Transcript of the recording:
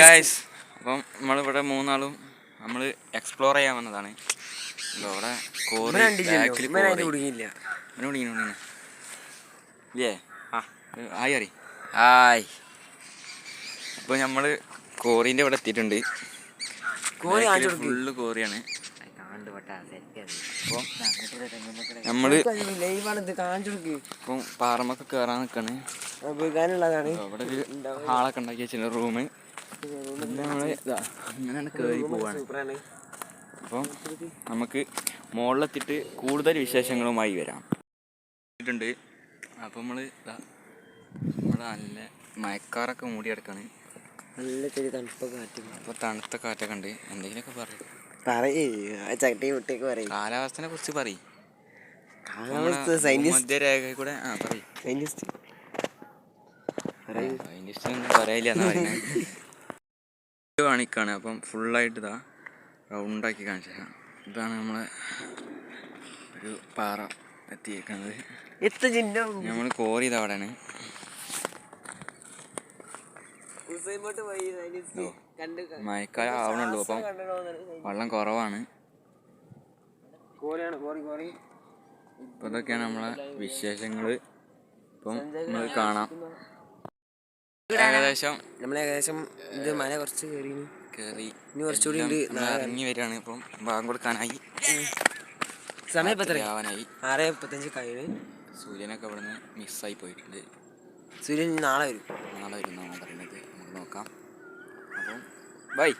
Guys, അപ്പം നമ്മളിവിടെ മൂന്നാളും നമ്മൾ എക്സ്പ്ലോർ ചെയ്യാൻ വന്നതാണ്. ഇവിടെ ഹായ്. അപ്പോൾ നമ്മൾ കോറിൻ്റെ ഇവിടെ എത്തിയിട്ടുണ്ട്. ഫുള്ള് കോറിയാണ്. നമ്മൾ ഇപ്പം പാറമൊക്കെ കയറാൻ നിൽക്കാണ്. അവിടെ ഒരു ഹാളൊക്കെ ഉണ്ടാക്കി വെച്ചിട്ടുണ്ട്, റൂം. പിന്നെ നമ്മൾ അങ്ങനെയാണ് കയറി പോവാണ്. അപ്പം നമുക്ക് മുകളിലെത്തിയിട്ട് കൂടുതൽ വിശേഷങ്ങളുമായി വരാം. ണ്ട് അപ്പം ഇവിടെ നല്ല മയക്കാറൊക്കെ മൂടി കിടക്കാണ്. നല്ല ചെറിയ തണുപ്പൊക്കെ കാറ്റും. അപ്പോൾ തണുത്ത കാറ്റൊക്കെ ഉണ്ട്. എന്തെങ്കിലുമൊക്കെ പറയും. കാലാവസ്ഥനെ കുറിച്ച് പറയും. മധ്യരേഖ കൂടെ സയന്റിസ്റ്റ് ഒന്നും പറയില്ല എന്നാ പറയുന്നത്. കാണിക്കാണ്. അപ്പം ഫുള്ളായിട്ട് ഇതാ റൗണ്ടാക്കി കാണിച്ചു തരാം. ഇതാണ് നമ്മളെ ഒരു പാറ എത്തിയിരിക്കുന്നത്. നമ്മൾ കോറി ഇത് അവിടെയാണ്. മഴക്കാലം ആവണുള്ളൂ, അപ്പം വെള്ളം കുറവാണ്. ഇപ്പം ഇതൊക്കെയാണ് നമ്മളെ വിശേഷങ്ങൾ. ഇപ്പം നമ്മൾ കാണാം. ഏകദേശം ഇത് മല കുറച്ച് കയറി ഇനി കുറച്ചുകൂടി ഇറങ്ങി വരികയാണ്. ഇപ്പം ഭാഗം കൊടുക്കാനായി. സമയം 6:35 കഴിഞ്ഞ്. സൂര്യനൊക്കെ ഇവിടെ നിന്ന് മിസ്സായി പോയിട്ടുണ്ട്. സൂര്യൻ നാളെ വരും എന്നാണ് പറയുന്നത്. നമുക്ക് നോക്കാം. അപ്പം ബൈ.